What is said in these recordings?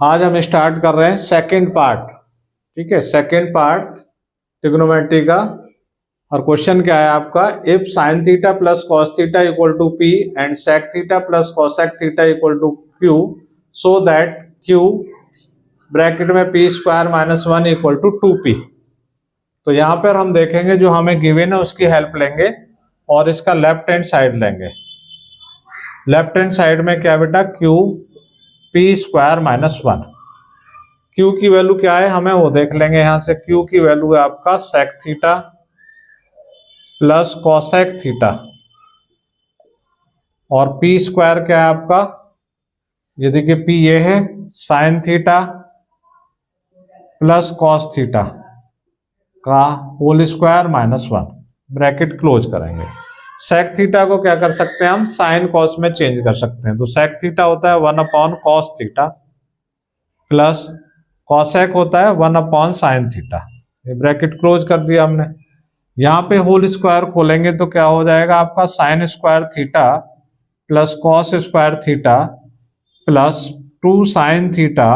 आज हम स्टार्ट कर रहे हैं सेकंड पार्ट। ठीक है, सेकंड पार्ट ट्रिग्नोमेट्री का। और क्वेश्चन क्या है आपका, if sine theta plus cos theta equal to p and sec theta plus cosec theta equal to q so that q bracket में p square minus 1 equal to 2p। तो यहाँ पर हम देखेंगे जो हमें गिवन है उसकी हेल्प लेंगे और इसका लेफ्ट हैंड साइड लेंगे। लेफ्ट हैंड साइड में क्या बेटा, Q P square minus 1। Q की वैल्यू क्या है हमें वो देख लेंगे। यहां से क्यू की वैल्यू है आपका sec theta plus cosec theta और पी स्क्वायर क्या है आपका, ये देखिए पी ये है sine theta plus cos theta का whole square minus 1, bracket close करेंगे। सेक थीटा को क्या कर सकते हैं हम, साइन कॉस में चेंज कर सकते हैं। तो सेक थीटा होता है 1 upon cos theta plus cosec होता है 1 अपॉन साइन थीटा। ये ब्रैकेट क्लोज कर दिया हमने। यहाँ पे होल स्क्वायर खोलेंगे तो क्या हो जाएगा आपका, sign square theta plus cos square theta plus 2 sine theta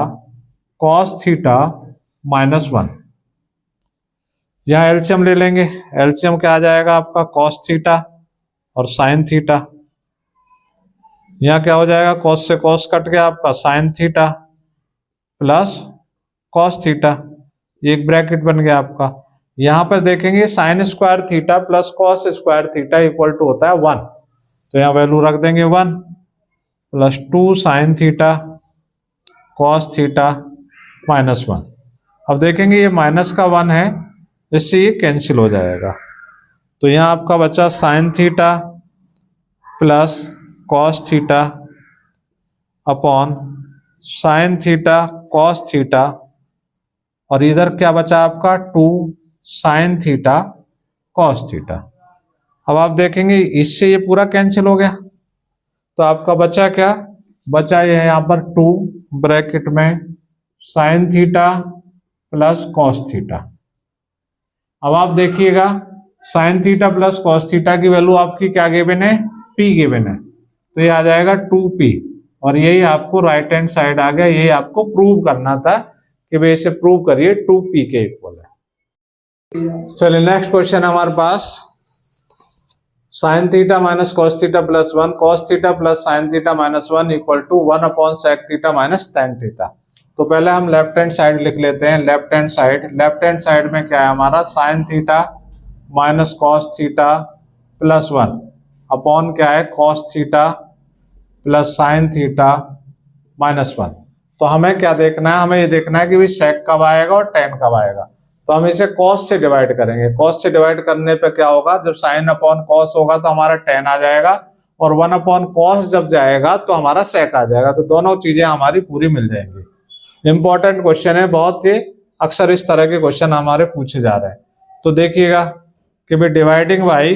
cos theta minus 1। यहाँ एलसीएम ले लेंगे। एलसीएम क्या आ जाएगा आपका, कॉस थीटा और साइन थीटा। यहाँ क्या हो जाएगा, कॉस से कॉस कट गया आपका, sine theta plus cos theta, एक ब्रैकेट बन गया आपका। यहाँ पर देखेंगे sine square theta plus cos square theta equal to होता है 1, तो यहाँ वैल्यू रख देंगे 1 plus 2 sine theta cos theta minus 1। अब देखेंगे ये माइनस का 1 है, इससे ये कैंसिल हो जाएगा। तो यहाँ आपका बचा sign theta plus cos theta upon sine theta cos theta और इधर क्या बचा आपका 2 साइन थीटा कॉस थीटा। अब आप देखेंगे इससे ये पूरा कैंसिल हो गया, तो आपका बचा क्या, बचा ये है यहाँ पर 2 ब्रैकेट में sign theta plus cos theta. अब आप देखिएगा sign theta plus cos theta की वैल्यू आपकी क्या गिवन है, पी गिवन है, तो ये आ जाएगा 2p और यही आपको राइट हैंड साइड आ गया। यही आपको प्रूव करना था कि भाई इसे प्रूव करिए 2p के इक्वल है। चलिए नेक्स्ट क्वेश्चन हमारे पास, sine theta minus cos theta plus 1 cos theta plus sine theta minus 1 equal to 1 upon sec theta minus tan theta. तो पहले हम लेफ्ट हैंड साइड लिख लेते हैं। लेफ्ट हैंड साइड में क्या है हमारा, sign theta minus cos theta plus 1 upon क्या है, cos theta plus sine theta minus 1। तो हमें क्या देखना है, हमें ये देखना है कि भाई सेक कब आएगा और टेन कब आएगा। तो हम इसे कॉस से डिवाइड करेंगे। कॉस से डिवाइड करने पे क्या होगा, जब साइन अपॉन कॉस होगा तो हमारा टेन आ जाएगा और 1 अपॉन कॉस जब जाएगा तो हमारा सेक आ जाएगा। तो दोनों चीजें हमारी पूरी मिल जाएंगी। इंपॉर्टेंट क्वेश्चन है बहुत ही, अक्सर इस तरह के क्वेश्चन हमारे पूछे जा रहे हैं। तो देखिएगा कि भाई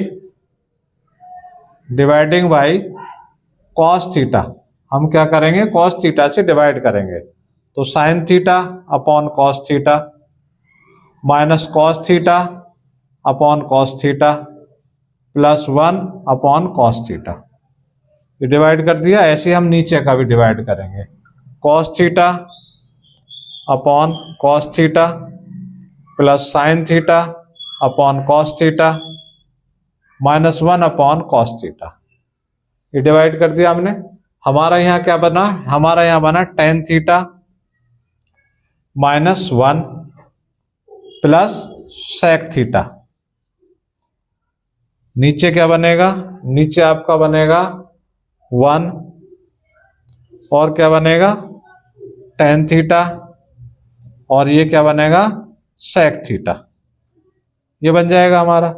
डिवाइडिंग बाई कॉस थीटा, हम क्या करेंगे, कॉस थीटा से डिवाइड करेंगे। तो sign theta upon cos theta minus cos theta upon cos theta plus 1 upon cos theta, ये डिवाइड कर दिया। ऐसे हम नीचे का भी डिवाइड करेंगे, cos theta upon cos theta plus sine theta upon cos theta minus 1 upon cos theta, ये डिवाइड कर दिया हमने। हमारा यहाँ क्या बना, हमारा यहाँ बना tan theta minus 1 plus sec theta. नीचे क्या बनेगा, नीचे आपका बनेगा 1 और क्या बनेगा टेन थीटा और ये क्या बनेगा सेक थीटा, ये बन जाएगा हमारा।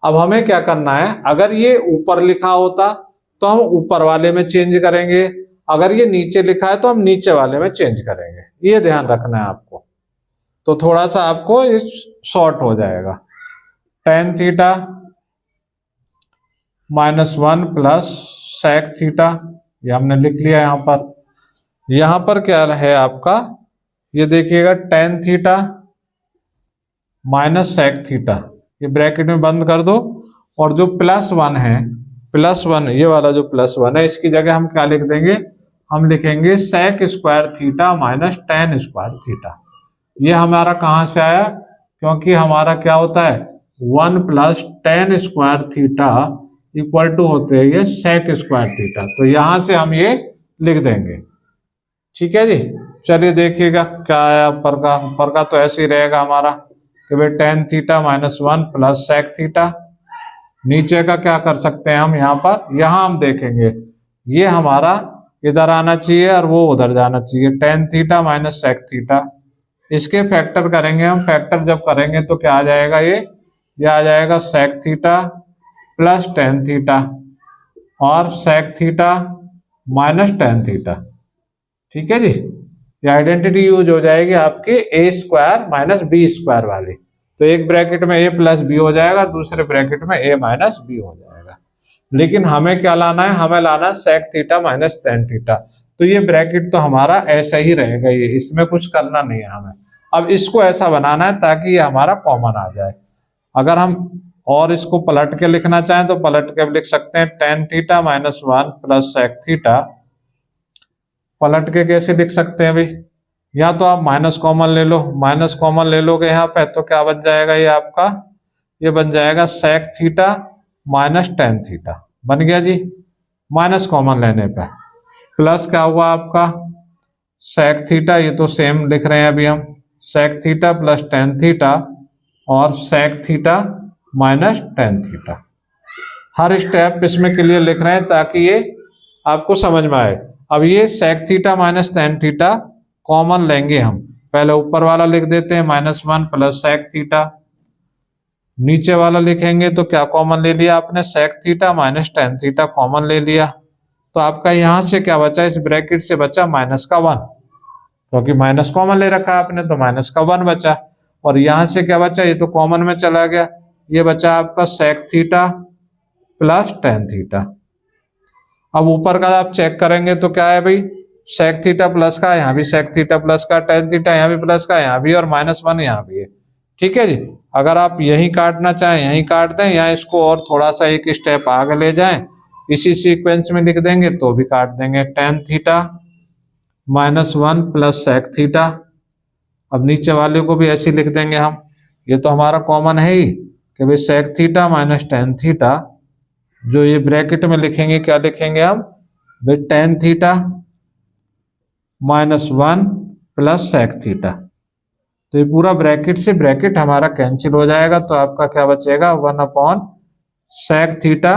अब हमें क्या करना है, अगर ये ऊपर लिखा होता तो हम ऊपर वाले में चेंज करेंगे, अगर ये नीचे लिखा है तो हम नीचे वाले में चेंज करेंगे, ये ध्यान रखना है आपको। तो थोड़ा सा आपको ये शॉर्ट हो जाएगा। Tan theta minus 1 plus sec theta, ये हमने लिख लिया यहाँ पर क्या है आपका, ये देखिएगा tan theta minus sec theta, ये ब्रैकेट में बंद कर दो और जो प्लस 1 है, प्लस 1 ये वाला जो प्लस 1 है इसकी जगह हम क्या लिख देंगे, हम लिखेंगे sec square theta minus tan square theta. ये हमारा कहाँ से आया, क्योंकि हमारा क्या होता है 1 plus tan square theta equal to होते हैं ये sec स्क्वायर थीटा, तो यहां से हम ये लिख देंगे। ठीक है जी, चलिए देखिएगा क्या आया ऊपर का तो ऐसे ही रहेगा हमारा कि भाई tan theta minus 1 plus sec theta. नीचे का क्या कर सकते हैं हम, यहाँ हम देखेंगे ये हमारा इधर आना चाहिए और वो उधर जाना चाहिए, tan theta minus sec theta. इसके फैक्टर करेंगे हम, फैक्टर जब करेंगे तो क्या आ जाएगा, ये आ जाएगा sec theta plus tan theta और sec theta minus tan theta. ठीक है जी, ये आइडेंटिटी यूज हो जाएगी आपके ए स्क्वायर माइनस बी स्क्वायर वाली, तो एक ब्रैकेट में ए प्लस बी हो जाएगा और दूसरे ब्रैकेट में ए माइनस बी हो जाएगा। लेकिन हमें क्या लाना है, हमें लाना है sec theta minus tan theta, तो ये ब्रैकेट तो हमारा ऐसा ही रहेगा, ये इसमें कुछ करना नहीं है हमें। अब इसको ऐसा बनाना है ताकि ये हमारा कॉमन आ जाए। अगर हम और इसको पलट के लिखना चाहें तो पलट के लिख सकते हैं tan theta minus 1 plus sec theta. पलट के कैसे लिख सकते हैं भाई, या तो आप माइनस कॉमन ले लो, माइनस कॉमन ले लोगे यहाँ पे तो क्या बन जाएगा, ये आपका ये बन जाएगा sec theta minus tan theta, बन गया जी माइनस कॉमन लेने पे। प्लस क्या हुआ आपका sec थीटा, ये तो सेम लिख रहे हैं अभी हम, sec theta plus tan theta और sec theta minus tan theta. हर स्टेप इसमें क्लियर लिख रहे हैं ताकि ये आपको समझ में आए। अब ये sec theta minus tan theta common लेंगे हम, पहले ऊपर वाला लिख देते हैं माइनस 1 प्लस sec थीटा, नीचे वाला लिखेंगे तो क्या कॉमन ले लिया आपने, sec theta minus tan theta common ले लिया, तो आपका यहां से क्या बचा, इस ब्रैकेट से बचा माइनस का 1, क्योंकि माइनस कॉमन ले रखा है आपने तो माइनस का 1 बचा। और यहां से क्या बचा, ये तो कॉमन में चला गया, ये बचा आपका sec theta plus tan theta. अब ऊपर का आप चेक करेंगे तो क्या है भाई, sec थीटा प्लस का, यहाँ भी sec थीटा प्लस का, tan थीटा यहाँ भी प्लस का, यहाँ भी, और माइनस 1 यहाँ भी है। ठीक है जी, अगर आप यही काटना चाहें यही काट दें, या इसको और थोड़ा सा एक स्टेप आगे ले जाएं, इसी सीक्वेंस में लिख देंगे तो भी काट देंगे, tan theta minus 1 plus sec theta. अब नीचे वाले को भी ऐसे लिख देंगे हम, ये तो हमारा कॉमन है ही कि भाई sec theta minus tan theta, जो ये ब्रैकेट में लिखेंगे क्या लिखेंगे हम भाई tan theta minus 1 plus sec theta. तो ये पूरा ब्रैकेट से ब्रैकेट हमारा कैंसिल हो जाएगा, तो आपका क्या बचेगा 1 upon sec theta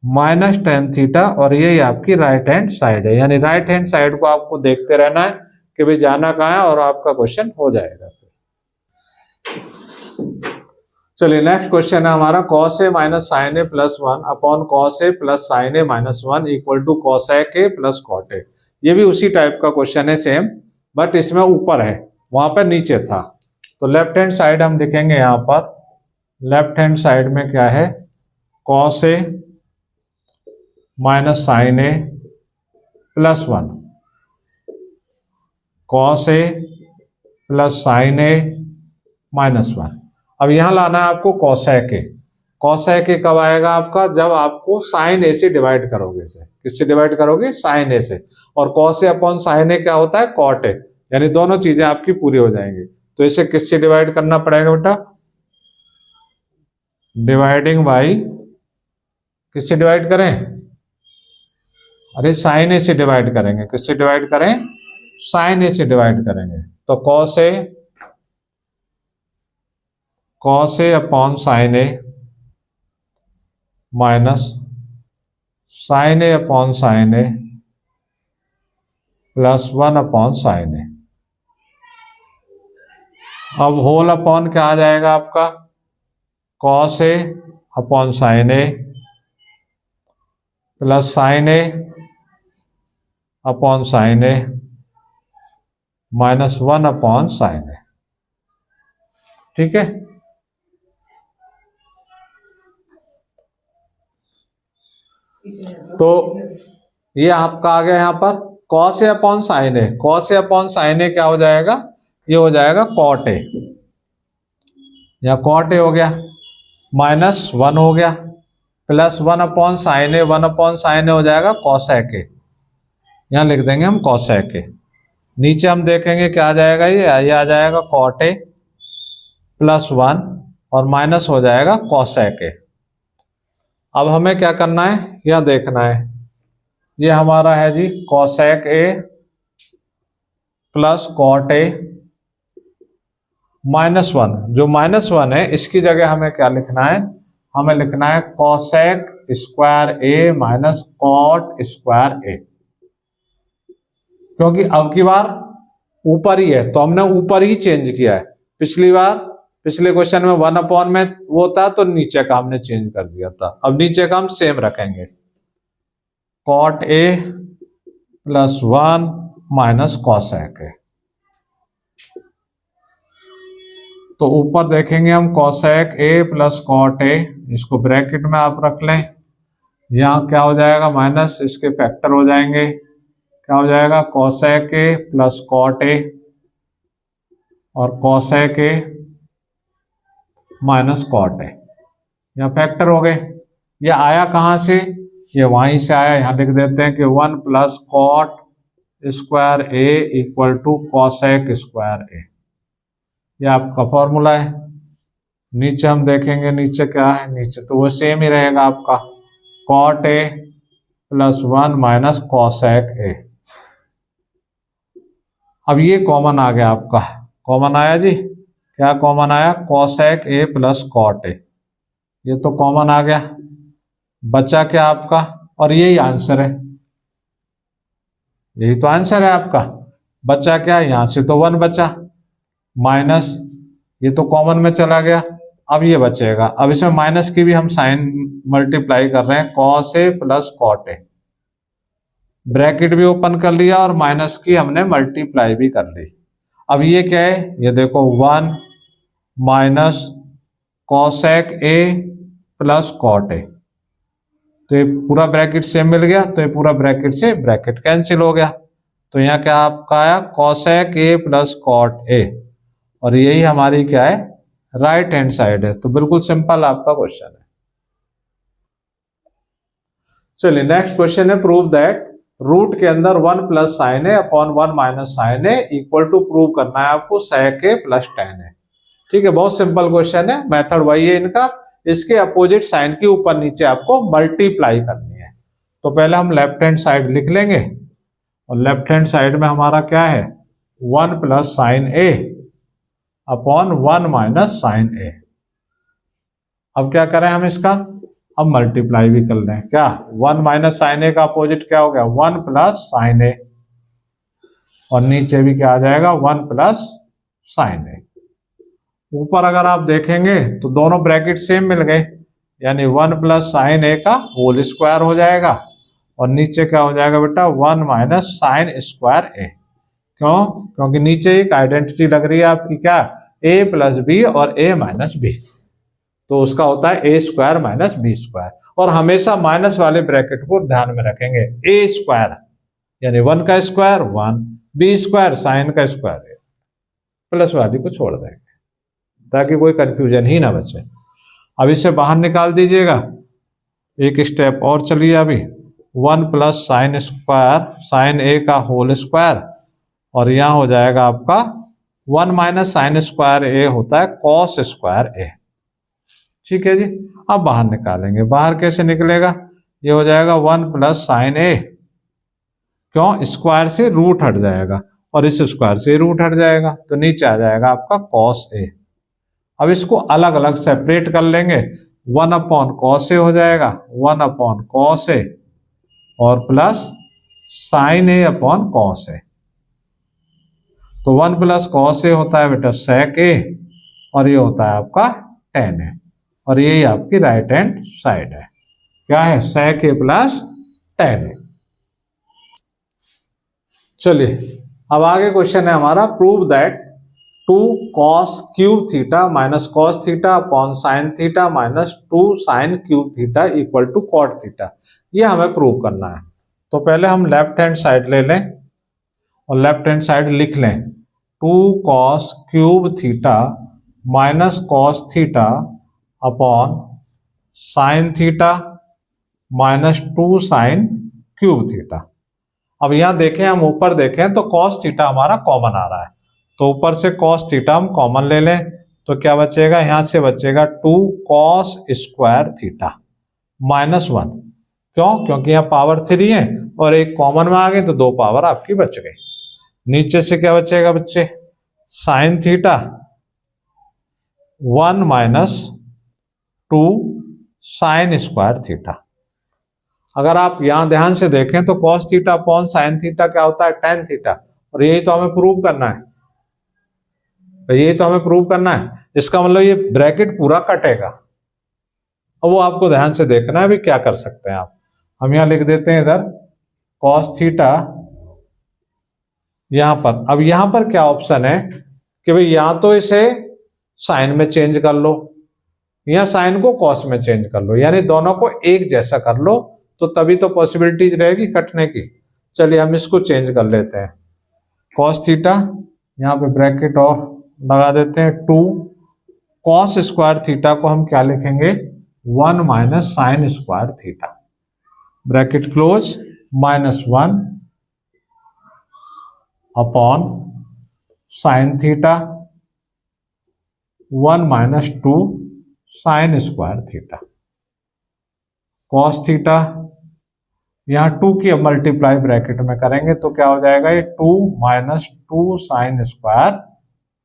minus tan theta, और ये आपकी राइट हैंड साइड है। यानी राइट हैंड साइड को आपको देखते रहना है कि भाई जाना कहाँ है, और आपका क्वेश्चन हो जाएगा। चलिए नेक्स्ट क्वेश्चन है हमारा, cos a minus sine A plus 1 upon cos a plus sine A minus 1 equal to cosec a प्लस cot a। ये भी उसी टाइप का क्वेश्चन है सेम, बट इसमें ऊपर है, वहां पर नीचे था। तो लेफ्ट हैंड साइड हम लिखेंगे, यहाँ पर लेफ्ट हैंड साइड में क्या है, cos a minus sine A plus 1, cos a plus sine A minus 1। अब यहां लाना है आपको cosec a। cosec a कब आएगा आपका, जब आपको साइन ए से डिवाइड करोगे, इसे किससे डिवाइड करोगे, साइन ए से। और cos a upon sine A क्या होता है, cot a, यानी दोनों चीजें आपकी पूरी हो जाएंगी। तो इसे किससे डिवाइड करना पड़ेगा बेटा, डिवाइडिंग बाई, किससे डिवाइड करें, अरे साइन ए से डिवाइड करेंगे, किससे डिवाइड करें, साइन ए से डिवाइड करेंगे। तो cos a upon sine A minus sine A upon sine A plus 1 upon sine A. अब होल अपॉन क्या आ जाएगा आपका, cos a upon sine A plus sine A upon sine A minus 1 upon sine A. ठीक है, तो ये आपका आ गया यहाँ पर cos a upon sine A. cos a upon sine A क्या हो जाएगा, ये हो जाएगा cot a, या cot a हो गया, माइनस 1 हो गया, प्लस 1 अपॉन साइन ए, 1 अपॉन साइन ए हो जाएगा cosec a, यहाँ लिख देंगे हम कॉसेक ए। नीचे हम देखेंगे क्या आ जाएगा, ये आ जाएगा कॉट ए प्लस 1 और माइनस हो जाएगा कॉसेक ए। अब हमें क्या करना है, यह देखना है, ये हमारा है जी cosec A plus cot A -1। जो -1 है इसकी जगह हमें क्या लिखना है, हमें लिखना है कॉसेक स्क्वायर ए माइनस कॉट स्क्वायर ए, क्योंकि अब की बार ऊपर ही है तो हमने ऊपर ही चेंज किया है। पिछले क्वेश्चन में 1 में वो था तो नीचे का हमने चेंज कर दिया था, अब नीचे का हम सेम रखेंगे, cot a plus 1 minus cosec a. तो ऊपर देखेंगे हम cosec A plus cot a, इसको ब्रैकेट में आप रख लें, यहाँ क्या हो जाएगा माइनस, इसके फैक्टर हो जाएंगे, क्या हो जाएगा कॉसेक ए प्लस कॉट ए और cosec A minus cot A, यहाँ फैक्टर हो गए। ये आया कहाँ से, ये वहीं से आया, यहाँ लिख देते हैं कि 1 plus cot square A equal to cosec square A, ये आपका फॉर्मूला है। नीचे हम देखेंगे नीचे क्या है, नीचे तो वो सेम ही रहेगा आपका, cot a plus 1 minus cosec a. अब ये कॉमन आ गया आपका, कॉमन आया जी, क्या कॉमन आया, cosec A plus cot a, ये तो कॉमन आ गया, बचा क्या आपका, और यही आंसर है, यही तो आंसर है आपका। बचा क्या, यहां से तो 1 बचा, माइनस ये तो कॉमन में चला गया, अब ये बचेगा। अब इसमें माइनस की भी हम साइन मल्टीप्लाई कर रहे हैं, cos a plus cot a, bracket भी ओपन कर लिया और माइनस की हमने मल्टीप्लाई भी कर ली। अब ये क्या है, ये देखो 1 minus cosec A plus cot a, तो ये पूरा ब्रैकेट से मिल गया, तो ये पूरा ब्रैकेट से ब्रैकेट कैंसिल हो गया, तो यहाँ क्या आपका आया कॉसेक ए प्लस कॉट ए, और यही हमारी क्या है राइट हैंड साइड है। तो बिल्कुल सिंपल आपका क्वेश्चन है। चलिए नेक्स्ट क्वेश्चन है, प्रूव दैट रूट के अंदर 1 plus sine A upon 1 minus sine a equal to, prove करना है आपको सेक ए प्लस टेन ए। ठीक है, बहुत सिंपल क्वेश्चन है, मेथड वही है इनका, इसके अपोजिट साइन की ऊपर नीचे आपको मल्टीप्लाई करनी है। तो पहले हम लेफ्ट हैंड साइड लिख लेंगे, और लेफ्ट हैंड साइड में हमारा क्या है 1 plus sine A upon 1 minus sine A. अब क्या करें हम इसका, अब मल्टीप्लाई भी कर लें, क्या 1 माइनस साइन ए का अपोजिट क्या हो गया 1 प्लस साइन ए, और नीचे भी क्या आ जाएगा 1 प्लस साइन ए। ऊपर अगर आप देखेंगे तो दोनों ब्रैकेट सेम मिल गए, यानी 1 प्लस साइन ए का होल स्क्वायर हो जाएगा, और नीचे क्या हो जाएगा बेटा 1 माइनस साइन स्क्वायर ए। क्यों, क्योंकि नीचे एक आइडेंटिटी लग रही है आपकी, क्या ए प्लस बी और ए माइनस बी, तो उसका होता है ए स्क्वायर माइनस बी स्क्वायर, और हमेशा माइनस वाले ब्रैकेट को ध्यान में रखेंगे, ए स्क्वायर यानी 1 का स्क्वायर 1, बी स्क्वायर साइन का स्क्वायर, प्लस वाली को छोड़ देंगे ताकि कोई कंफ्यूजन ही ना बचे। अब इसे बाहर निकाल दीजिएगा, एक स्टेप और चलिए, अभी 1 प्लस साइन स्क्वायर साइन ए का होल स्क्वायर, और यहां हो जाएगा आपका 1 माइनस साइन स्क्वायर ए होता है कॉस स्क्वायर ए। ठीक है जी, अब बाहर निकालेंगे, बाहर कैसे निकलेगा, ये हो जाएगा 1 प्लस साइन ए, क्यों स्क्वायर से रूट हट जाएगा, और इस स्क्वायर से रूट हट जाएगा, तो नीचे आ जाएगा आपका कॉस ए। अब इसको अलग अलग सेपरेट कर लेंगे, 1 अपॉन कॉस ए हो जाएगा 1 अपॉन कॉस ए, और plus sine A upon cos A. तो 1 प्लस कॉस ए होता है बेटा सेक ए, और ये होता है आपका टेन ए, और यही आपकी राइट हैंड साइड है, क्या है सेक ए प्लस टेन ए। चलिए अब आगे क्वेश्चन है हमारा, prove that 2 cos cube theta minus cos theta upon sine theta minus 2 sine cube theta equal to cot theta, ये हमें प्रूव करना है। तो पहले हम लेफ्ट हैंड साइड ले लें, और लेफ्ट हैंड साइड लिख लें 2 cos cube theta minus cos theta upon sine theta minus 2 sine cube theta. अब यहाँ देखें, हम ऊपर देखें तो cos थीटा हमारा कॉमन आ रहा है, तो ऊपर से cos थीटा हम कॉमन ले लें तो क्या बचेगा, यहाँ से बचेगा 2 cos स्क्वायर थीटा -1। क्यों? क्योंकि यहाँ पावर 3 है और एक कॉमन में आ गई तो 2 पावर आपकी बच गई। नीचे से क्या बचेगा बच्चे, sine theta 1 - 2 sine square theta. अगर आप यहां ध्यान से देखें तो cos theta upon sine theta क्या होता है, tan थीटा, और यही तो हमें प्रूव करना है, यही तो हमें प्रूव करना है। इसका मतलब ये ब्रैकेट पूरा कटेगा। अब वो आपको ध्यान से देखना है, अभी क्या कर सकते हैं आप, हम यहां लिख देते हैं इधर cos थीटा यहां पर। अब यहां पर क्या ऑप्शन है कि भाई या तो इसे साइन में चेंज कर लो या साइन को कॉस में चेंज कर लो, यानी दोनों को एक जैसा कर लो, तो तभी तो पॉसिबिलिटीज रहेगी कटने की। चलिए हम इसको चेंज कर लेते हैं, cos थीटा यहाँ पे ब्रैकेट और लगा देते हैं 2 cos स्क्वायर थीटा को हम क्या लिखेंगे, 1 - sign square theta, bracket close, -1 upon sine theta 1 - 2 sine square theta. cos theta यहाँ 2 की अब मल्टीप्लाई ब्रैकेट में करेंगे तो क्या हो जाएगा, ये 2 - 2 साइन स्क्वायर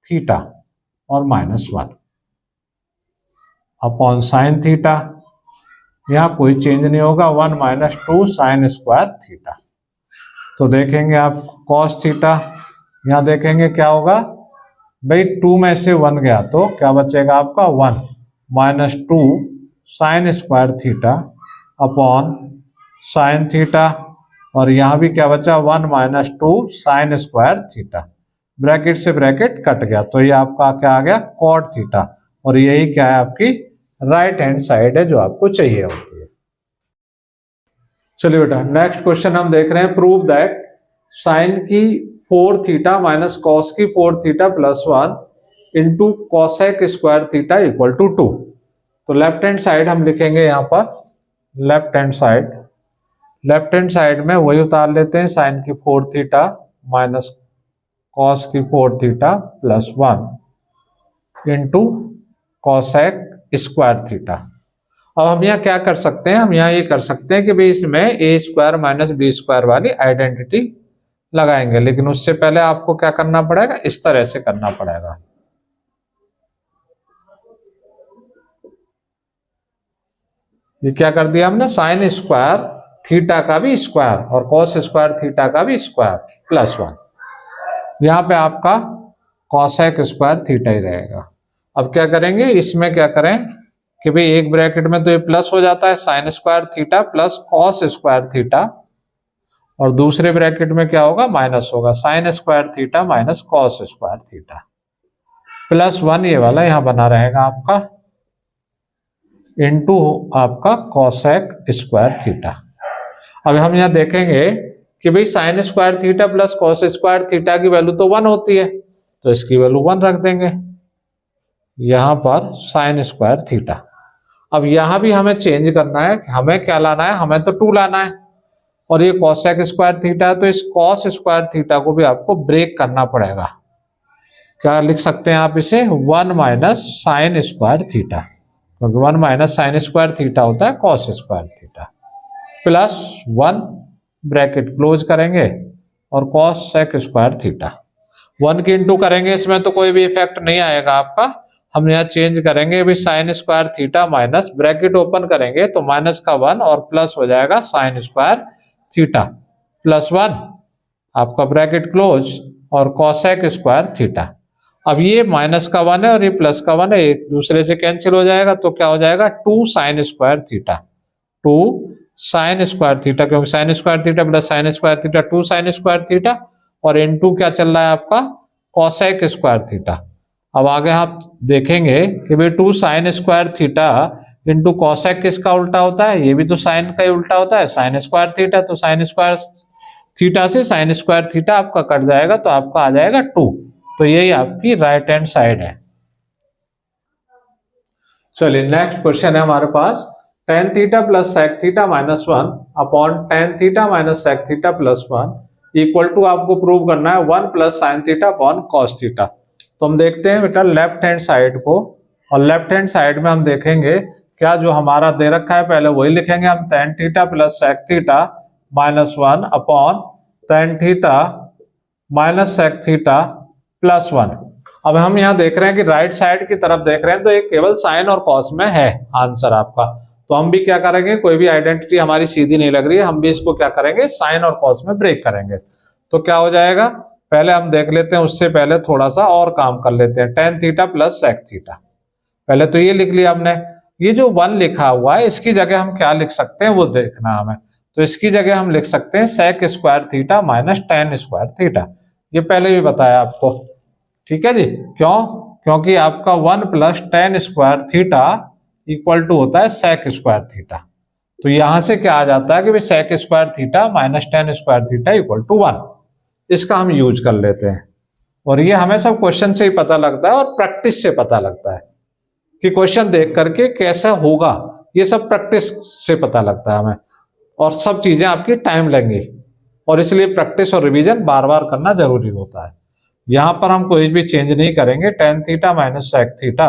थीटा और -1 अपॉन साइन थीटा, यहाँ कोई चेंज नहीं होगा, 1 - 2 साइन स्क्वायर थीटा। तो देखेंगे आप cos थीटा, यहाँ देखेंगे क्या होगा भाई, 2 में से 1 गया तो क्या बचेगा आपका, 1 - 2 sine square theta upon sine theta, और यहाँ भी क्या बचा, 1 - 2 साइन स्क्वायर थीटा, ब्रैकेट से ब्रैकेट कट गया, तो ये आपका क्या आ गया, cot थीटा, और यही क्या है आपकी राइट हैंड साइड है जो आपको चाहिए होती है। चलिए बेटा नेक्स्ट क्वेश्चन हम देख रहे हैं, प्रूव दैट साइन की 4 थीटा माइनस कॉस की 4 theta +1 into cosec square theta equal to 2। तो लेफ्ट हैंड साइड हम लिखेंगे यहाँ पर, लेफ्ट हैंड साइड में वही उतार लेते हैं, साइन की 4 थीटा माइनस कॉस की 4 theta +1 into cosec square theta. अब हम यहाँ क्या कर सकते हैं, हम यहाँ ये कर सकते हैं कि भाई इसमें a² - b² वाली आइडेंटिटी लगाएंगे, लेकिन उससे पहले आपको क्या करना पड़ेगा, इस तरह से करना पड़ेगा। ये क्या कर दिया हमने, साइन स्क्वायर थीटा का भी स्क्वायर और कॉस स्क्वायर थीटा का भी स्क्वायर +1, यहाँ पे आपका कॉसेक स्क्वायर थीटा ही रहेगा। अब क्या करेंगे, इसमें क्या करें कि भाई एक ब्रैकेट में तो ये प्लस हो जाता है, sign square theta plus cos square theta, और दूसरे ब्रैकेट में क्या होगा, माइनस होगा, sign square theta minus cos square theta +1, ये वाला यहाँ बना रहेगा आपका, इंटू आपका कॉसेक स्क्वायर थीटा। अब हम यहाँ देखेंगे कि भाई sign square theta plus cos square theta की वैल्यू तो 1 होती है, तो इसकी वैल्यू 1 रख देंगे यहाँ पर साइन स्क्वायर थीटा। अब यहाँ भी हमें चेंज करना है, हमें क्या लाना है, हमें तो 2 लाना है, और ये कॉसेक स्क्वायर थीटा है तो इस कॉस स्क्वायर थीटा को भी आपको ब्रेक करना पड़ेगा। क्या लिख सकते हैं आप इसे, 1 - साइन स्क्वायर थीटा, क्योंकि 1 - साइन स्क्वायर थीटा होता है cos square theta, +1 bracket close करेंगे और कॉसेक स्क्वायर थीटा। 1 की इंटू करेंगे, इसमें तो कोई भी इफेक्ट नहीं आएगा आपका, हम यहाँ चेंज करेंगे भी sign square theta minus bracket open करेंगे तो माइनस का 1 और प्लस हो जाएगा साइन स्क्वायर थीटा +1 आपका ब्रैकेट क्लोज और कॉसेक स्क्वायर थीटा। अब ये माइनस का 1 है और ये प्लस का 1 है, एक दूसरे से कैंसिल हो जाएगा, तो क्या हो जाएगा, 2 sine square theta, 2 sine square theta, क्योंकि sine square theta plus sine square theta 2 sine square theta, और इनटू क्या चल रहा है आपका, कॉसेक स्क्वायर थीटा। अब आगे आप देखेंगे कि भाई 2 sine square theta into cosec किसका उल्टा होता है, ये भी तो साइन का ही उल्टा होता है, साइन स्क्वायर थीटा, तो साइन स्क्वायर थीटा से साइन स्क्वायर थीटा आपका कट जाएगा, तो आपका आ जाएगा 2। तो यही आपकी राइट हैंड साइड है। चलिए नेक्स्ट क्वेश्चन है हमारे पास, tan theta plus sec theta -1 upon tan theta minus sec theta +1 equal to आपको प्रूव करना है 1 plus sine theta upon cos theta. तो हम देखते हैं बेटा लेफ्ट हैंड साइड को, और लेफ्ट हैंड साइड में हम देखेंगे क्या जो हमारा दे रखा है पहले वही लिखेंगे हम, tan theta plus sec theta minus 1 upon tan theta minus sec theta plus 1। अब हम यहाँ देख रहे हैं कि राइट साइड की तरफ देख रहे हैं तो ये केवल साइन और कॉस में है आंसर आपका। तो हम भी क्या करेंगे, कोई भी आइडेंटिटी हमारी सीधी नहीं लग रही है, हम भी इसको क्या करेंगे, साइन और कॉस में ब्रेक करेंगे। तो क्या हो जाएगा, पहले हम देख लेते हैं, उससे पहले थोड़ा सा और काम कर लेते हैं। tan theta plus sec theta, पहले तो ये लिख लिया हमने। ये जो 1 लिखा हुआ है इसकी जगह हम क्या लिख सकते हैं वो देखना हमें। तो इसकी जगह हम लिख सकते हैं sec square theta minus tan square theta. ये पहले भी बताया आपको, ठीक है जी। क्यों? क्योंकि आपका 1 plus tan square theta equal to होता है sec स्क्वायर थीटा। तो यहां से क्या आ जाता है कि sec square theta minus tan square theta equal to 1। इसका हम यूज कर लेते हैं, और ये हमें सब क्वेश्चन से ही पता लगता है और प्रैक्टिस से पता लगता है कि क्वेश्चन देख करके कैसा होगा, ये सब प्रैक्टिस से पता लगता है हमें, और सब चीजें आपकी टाइम लेंगी, और इसलिए प्रैक्टिस और रिवीजन बार बार करना जरूरी होता है। यहां पर हम कोई भी चेंज नहीं करेंगे, tan theta minus sec theta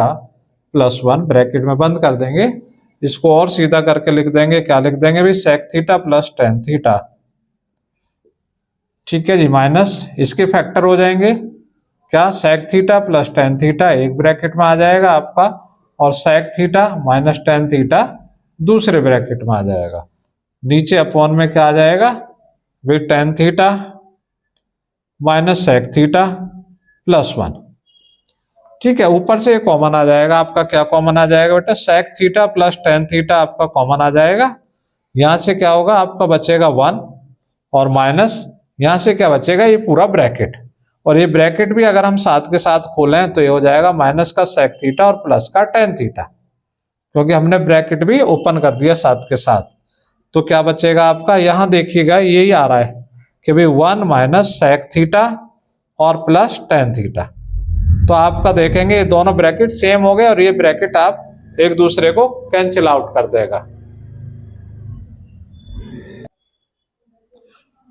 plus 1 bracket में बंद कर देंगे, इसको और सीधा करके लिख देंगे, क्या लिख देंगे भी, sec theta plus tan theta, ठीक है जी, माइनस इसके फैक्टर हो जाएंगे क्या, sec theta plus tan theta एक ब्रैकेट में आ जाएगा आपका, और sec theta minus tan theta दूसरे ब्रैकेट में आ जाएगा। नीचे अपॉन में क्या आ जाएगा वे, tan theta minus sec theta plus 1, ठीक है। ऊपर से कॉमन आ जाएगा आपका, क्या कॉमन आ जाएगा बेटा, sec theta plus tan theta आपका कॉमन आ जाएगा। यहां से क्या होगा आपका बचेगा 1, और माइनस यहां से क्या बचेगा, ये पूरा ब्रैकेट, और ये ब्रैकेट भी अगर हम साथ के साथ खोलें तो ये हो जाएगा माइनस का sec थीटा और प्लस का tan थीटा, क्योंकि हमने ब्रैकेट भी ओपन कर दिया साथ के साथ। तो क्या बचेगा आपका, यहां देखिएगा यही आ रहा है कि भाई 1 माइनस sec थीटा और प्लस tan थीटा। तो आपका देखेंगे ये दोनों ब्रैकेट सेम हो गए, और ये ब्रैकेट आप एक दूसरे को कैंसिल आउट कर देगा।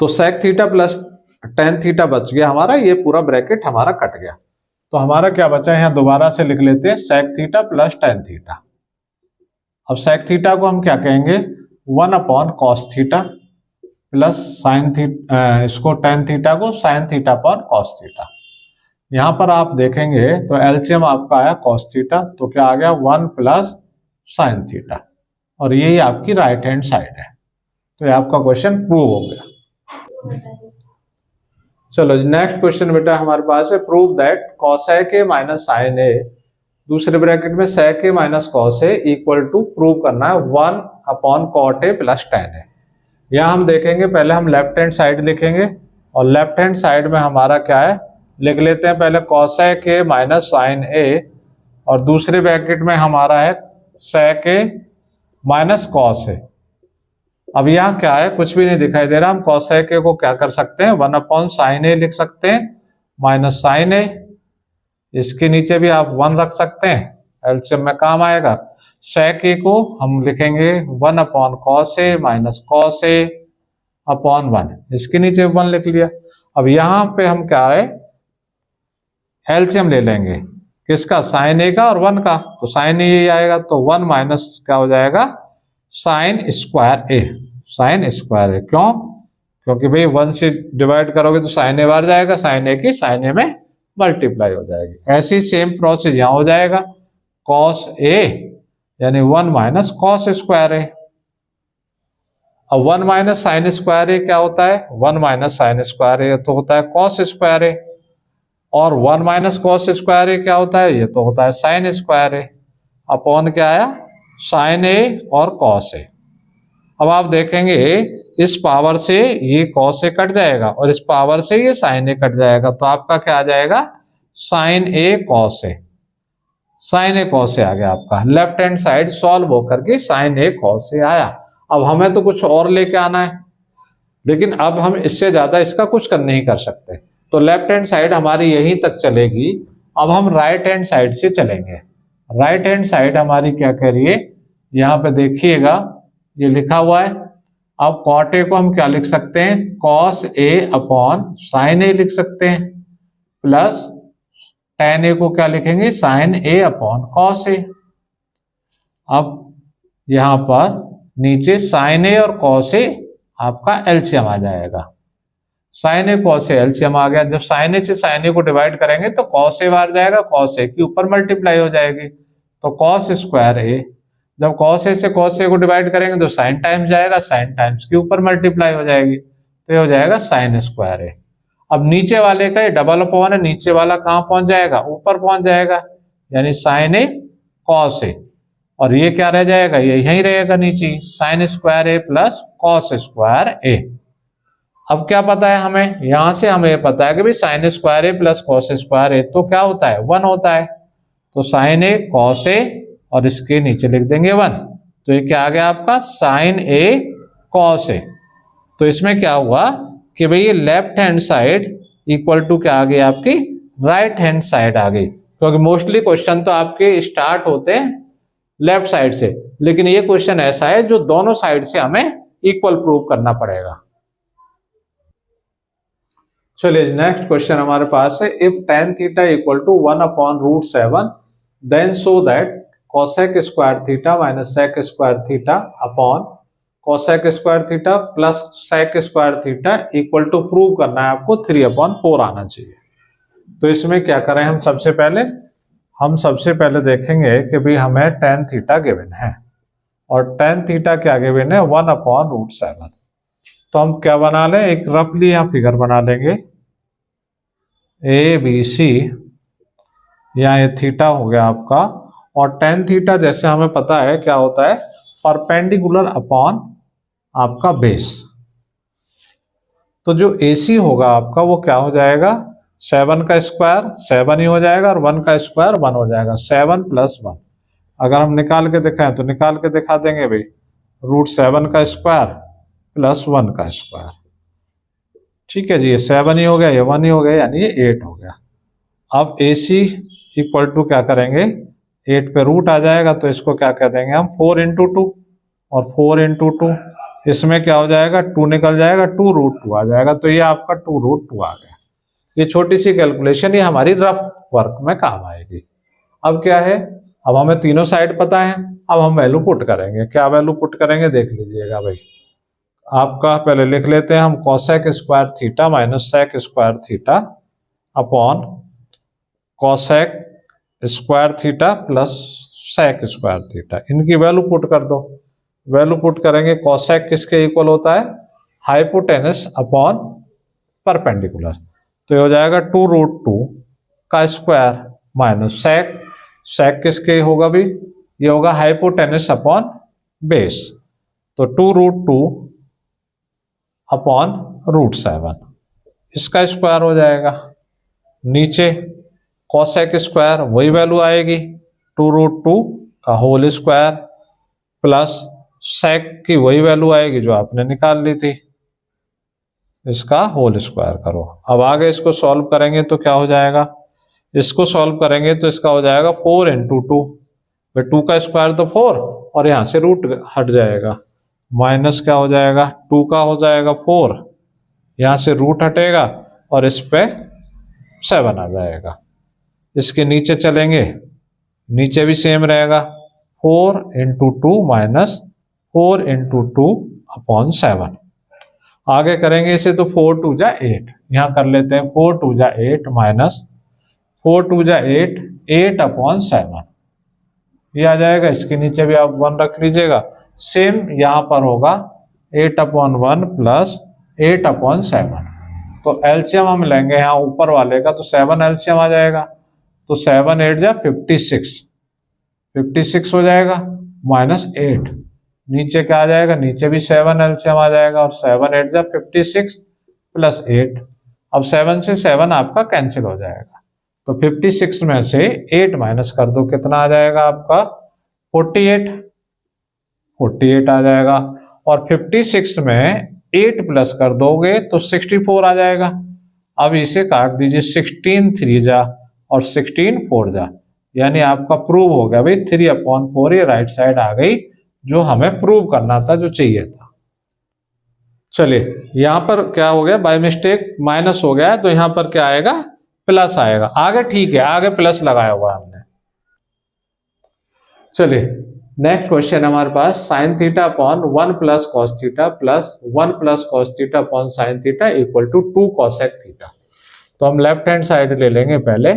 तो sec theta plus tan theta बच गया हमारा, ये पूरा ब्रैकेट हमारा कट गया। तो हमारा क्या बचा है, यहाँ दोबारा से लिख लेते हैं sec theta plus tan theta. अब sec थीटा को हम क्या कहेंगे, 1 upon cos theta plus sine theta, इसको tan थीटा को sin theta upon cos theta. यहाँ पर आप देखेंगे तो एलसीएम आपका आया cos थीटा, तो क्या आ गया 1 प्लस sin थीटा, और यही आपकी राइट हैंड साइड है। तो ये आपका क्वेश्चन प्रूव हो गया। चलो नेक्स्ट क्वेश्चन बेटा हमारे पास है, prove that cos a minus sine A दूसरे ब्रैकेट में sec a minus cos a equal to, prove करना है 1 upon cot a plus tan a। यहाँ हम देखेंगे, पहले हम लेफ्ट हैंड साइड लिखेंगे, और लेफ्ट हैंड साइड में हमारा क्या है, लिख लेते हैं पहले cos a minus sine a, और दूसरे ब्रैकेट में हमारा है sec a minus cos a। अब यहाँ क्या है, कुछ भी नहीं दिखाई दे रहा, हम cos a को क्या कर सकते हैं, 1 अपॉन साइन a लिख सकते हैं माइनस साइन a, इसके नीचे भी आप 1 रख सकते हैं, एलसीएम में काम आएगा। sec a को हम लिखेंगे 1 upon cos a minus cos a upon 1, इसके नीचे 1 लिख लिया। अब यहाँ पे हम क्या है, एलसीएम ले लेंगे किसका, साइन a का और 1 का, तो साइन a यही आएगा, तो 1 माइनस क्या हो जाएगा, sine square a, sine square a। क्यों? क्योंकि भाई 1 से डिवाइड करोगे तो साइन a बाहर जाएगा, साइन a की साइन a में मल्टीप्लाई हो जाएगी। ऐसे ही सेम प्रोसेस यहाँ हो जाएगा, cos a यानी 1 माइनस cos स्क्वायर a। अब 1 माइनस साइन स्क्वायर a क्या होता है, 1 माइनस साइन स्क्वायर a तो होता है cos स्क्वायर a, और 1 माइनस cos स्क्वायर a क्या होता है, ये तो होता है साइन स्क्वायर a, अपॉन क्या आया, साइन a और cos a। अब आप देखेंगे इस पावर से ये cos a कट जाएगा, और इस पावर से ये साइन a कट जाएगा, तो आपका क्या आ जाएगा, sine a cos a, sine a cos a आ गया आपका। लेफ्ट हैंड साइड सॉल्व होकर के साइन a cos a आया। अब हमें तो कुछ और लेके आना है, लेकिन अब हम इससे ज्यादा इसका कुछ कर नहीं कर सकते, तो लेफ्ट हैंड साइड हमारी यहीं तक चलेगी। अब हम राइट हैंड साइड से चलेंगे। राइट हैंड साइड हमारी क्या कह रही है, यहाँ पे देखिएगा ये लिखा हुआ है अब कॉट ए को हम क्या लिख सकते हैं, कॉस ए अपॉन साइन ए लिख सकते हैं, प्लस टेन ए को क्या लिखेंगे, sign A upon cos A. अब यहां पर नीचे साइन ए और कॉस ए आपका एलसीएम आ जाएगा, sine A cos A LCM आ गया। जब साइन ए से साइन ए को डिवाइड करेंगे तो कॉस ए बाहर जाएगा, कॉस ए के ऊपर मल्टीप्लाई हो जाएगी, तो कॉस स्क्वायर ए। जब कॉस ए से कॉस ए को डिवाइड करेंगे तो साइन टाइम्स जाएगा, साइन टाइम्स के ऊपर मल्टीप्लाई हो जाएगी, तो ये हो जाएगा साइन स्क्वायर ए। अब नीचे वाले का ये डबल अपॉन है, नीचे वाला कहाँ पहुंच जाएगा, ऊपर पहुंच जाएगा, यानी साइन ए कॉस ए, और ये क्या रह जाएगा, ये यही रहेगा नीचे, साइन स्क्वायर ए प्लस कॉस स्क्वायर ए। अब क्या पता है हमें, यहां से हमें पता है कि भाई साइन स्क्वायर ए प्लस कॉस स्क्वायर ए तो क्या होता है, 1 होता है, तो साइन ए कॉस ए और इसके नीचे लिख देंगे 1, तो ये क्या आ गया आपका साइन ए कॉस ए। तो इसमें क्या हुआ कि भाई ये left hand side equal to क्या आ गई आपकी, राइट हैंड साइड आ गई, क्योंकि मोस्टली क्वेश्चन तो आपके स्टार्ट होते हैं लेफ्ट साइड से, लेकिन ये क्वेश्चन ऐसा है जो दोनों साइड से हमें इक्वल प्रूव करना पड़ेगा। चलिए नेक्स्ट क्वेश्चन हमारे पास है, if tan theta equal to 1/√7 then show that cosec square theta minus sec square theta upon cosec square theta plus sec square theta equal to prove करना है आपको 3/4 आना चाहिए। तो इसमें क्या करें, हम सबसे पहले देखेंगे कि भाई हमें tan थीटा गिवन है और tan थीटा क्या गिवन है, 1/√7। तो हम क्या बना लें, एक रफली यहाँ फिगर बना लेंगे, ए बी सी, यहाँ ये थीटा हो गया आपका, और tan थीटा जैसे हमें पता है क्या होता है, परपेंडिकुलर अपॉन आपका बेस। तो जो AC होगा आपका वो क्या हो जाएगा, 7 का स्क्वायर 7 ही हो जाएगा और 1 का स्क्वायर 1 हो जाएगा, 7 + 1। अगर हम निकाल के दिखाएं तो निकाल के दिखा देंगे भाई, √7 का स्क्वायर प्लस 1 का स्क्वायर, ठीक है जी, ये 7 ही हो गया, ये 1 ही हो गया, यानी ये 8 हो गया। अब AC इक्वल टू क्या करेंगे, 8 पे रूट आ जाएगा, तो इसको क्या कह देंगे हम, 4 × 2, और 4 × 2 इसमें क्या हो जाएगा, 2 निकल जाएगा, 2√2 आ जाएगा, तो ये आपका 2√2 आ गया। ये छोटी सी कैलकुलेशन ये हमारी रफ वर्क में काम आएगी। अब क्या है, अब हमें तीनों साइड पता है, अब हम वैल्यू पुट करेंगे। क्या वैल्यू पुट करेंगे देख लीजिएगा भाई, आपका पहले लिख लेते हैं हम, cosec square theta minus sec square theta upon cosec square theta plus sec square theta, इनकी वैल्यू पुट कर दो। वैल्यू पुट करेंगे, cosec किसके इक्वल होता है, हाइपोटेनस अपॉन परपेंडिकुलर, तो ये हो जाएगा 2√2 का स्क्वायर माइनस sec किसके होगा भी, ये होगा हाइपोटेनस अपॉन बेस, तो 2√2 अपॉन √7, इसका स्क्वायर हो जाएगा। नीचे cosec स्क्वायर वही वैल्यू आएगी, 2√2 का होल स्क्वायर प्लस sec की वही वैल्यू आएगी जो आपने निकाल ली थी, इसका होल स्क्वायर करो। अब आगे इसको सॉल्व करेंगे तो क्या हो जाएगा, इसको सॉल्व करेंगे तो इसका हो जाएगा 4 × 2, 2 का स्क्वायर तो 4 और यहाँ से रूट हट जाएगा, माइनस क्या हो जाएगा, 2 का हो जाएगा 4, यहाँ से रूट हटेगा और इस पे 7 आ जाएगा। इसके नीचे चलेंगे, नीचे भी सेम रहेगा, 4 × 2 माइनस 4 × 2 अपॉन 7। आगे करेंगे इसे तो 4 × 2 = 8, यहाँ कर लेते हैं 4 × 2 = 8 माइनस 4 × 2 = 8, 8 अपॉन 7 ये आ जाएगा। इसके नीचे भी आप 1 रख लीजिएगा, सेम यहाँ पर होगा 8/1 प्लस 8/7। तो एलसीएम हम लेंगे यहाँ ऊपर वाले का, तो 7 एलसीएम आ जाएगा, तो 7 8 जा 56 हो जाएगा माइनस 8। नीचे क्या आ जाएगा, नीचे भी 7 एलसीएम आ जाएगा, और 7 8 जा 56 प्लस 8। अब 7 से 7 आपका कैंसिल हो जाएगा, तो 56 में से 8 माइनस कर दो, कितना आ जाएगा आपका 48 आ जाएगा। और 56 में 8 प्लस कर दोगे तो 64 आ जाएगा। अब इसे काट दीजिए, 16 3 जा और 16 4 जा, यानी आपका प्रूव हो गया भाई 3/4, ये राइट साइड आ गई जो हमें प्रूव करना था, जो चाहिए था। चलिए यहाँ पर क्या हो गया, बाय मिस्टेक माइनस हो गया है, तो यहाँ पर क्या आएगा, प्लस आएगा। आगे ठीक है, आगे प्लस लगाया हुआ है हमने। चलिए नेक्स्ट क्वेश्चन हमारे पास, sine theta upon 1 plus cos theta plus 1 plus cos theta upon sine theta equal to 2 cosec theta. तो हम लेफ्ट हैंड साइड ले लेंगे पहले,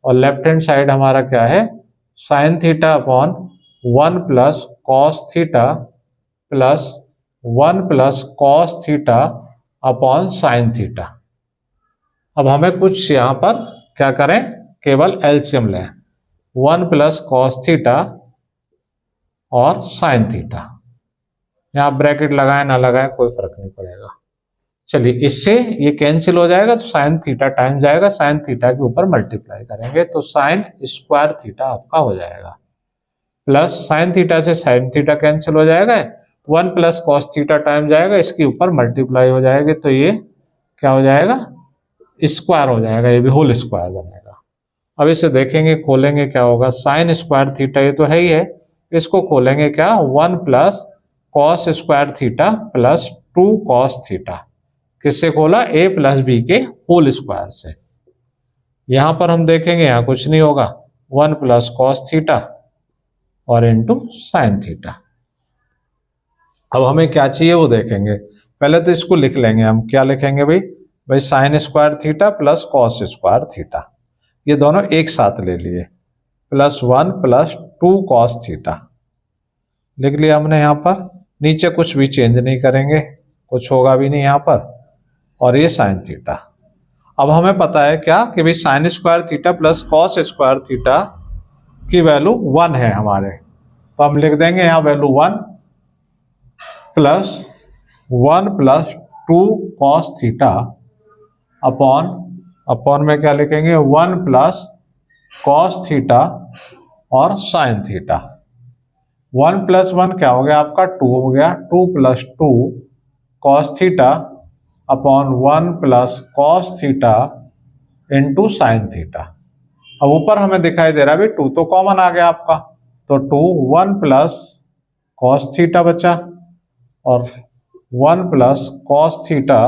और लेफ्ट हैंड साइड हमारा क्या है, sine theta upon 1 plus cos theta plus 1 plus cos theta upon sine theta. अब हमें कुछ यहाँ पर क्या करें, केवल एलसीएम लें, 1 प्लस कॉस थीटा और साइन थीटा। यहाँ ब्रैकेट लगाए ना लगाए कोई फर्क नहीं पड़ेगा। चलिए इससे ये कैंसिल हो जाएगा, तो साइन थीटा टाइम जाएगा, साइन थीटा के ऊपर मल्टीप्लाई करेंगे तो साइन स्क्वायर थीटा आपका हो जाएगा, प्लस साइन थीटा से साइन थीटा कैंसिल हो जाएगा, 1 प्लस कॉस थीटा टाइम जाएगा, इसके ऊपर मल्टीप्लाई हो जाएगा, तो ये क्या हो जाएगा, स्क्वायर हो जाएगा, ये भी होल स्क्वायर बनेगा। अब इसे देखेंगे, खोलेंगे, क्या होगा, साइन स्क्वायर थीटा ये तो है ही है, इसको खोलेंगे क्या, 1 plus cos square theta plus 2 cos theta. किससे खोला, ए प्लस बी के होल स्क्वायर से। यहां पर हम देखेंगे यहाँ कुछ नहीं होगा, 1 प्लस कॉस थीटा और इंटू साइन थीटा। अब हमें क्या चाहिए वो देखेंगे, पहले तो इसको लिख लेंगे हम, क्या लिखेंगे भाई sign square theta plus cos square theta, ये दोनों एक साथ ले लिए, प्लस 1 प्लस 2 कॉस थीटा लिख लिया हमने। यहाँ पर नीचे कुछ भी चेंज नहीं करेंगे, कुछ होगा भी नहीं यहाँ पर, और ये साइन थीटा। अब हमें पता है क्या कि भाई sign square theta plus cos square theta की वैल्यू 1 है हमारे, तो हम लिख देंगे यहाँ value 1 plus 1 plus 2 cos theta upon में क्या लिखेंगे, 1 प्लस कॉस थीटा और साइन थीटा। 1 प्लस 1 क्या हो गया आपका, 2 हो गया, 2 plus 2 cos theta upon 1 plus cos theta into sine theta. अब ऊपर हमें दिखाई दे रहा है भाई 2 तो कॉमन आ गया आपका, तो 2 1 प्लस कॉस थीटा बचा और 1 प्लस कॉस थीटा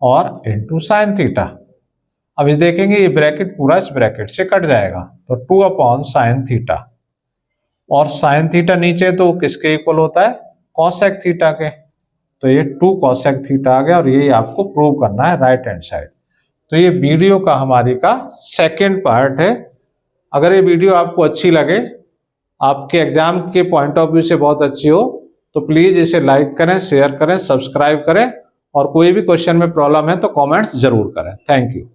और इंटू साइन थीटा। अब इस देखेंगे ये ब्रैकेट पूरा इस ब्रैकेट से कट जाएगा, तो 2 अपॉन साइन थीटा, और साइन थीटा नीचे तो किसके इक्वल होता है, कॉसेक थीटा के, तो ये 2 कॉसेक थीटा आ गया, और ये आपको प्रूव करना है राइट हैंड साइड। तो ये वीडियो का हमारी का सेकेंड पार्ट है। अगर ये वीडियो आपको अच्छी लगे, आपके एग्जाम के पॉइंट ऑफ व्यू से बहुत अच्छी हो, तो प्लीज इसे लाइक करें, शेयर करें, सब्सक्राइब करें, और कोई भी क्वेश्चन में प्रॉब्लम है तो कमेंट्स जरूर करें। Thank you.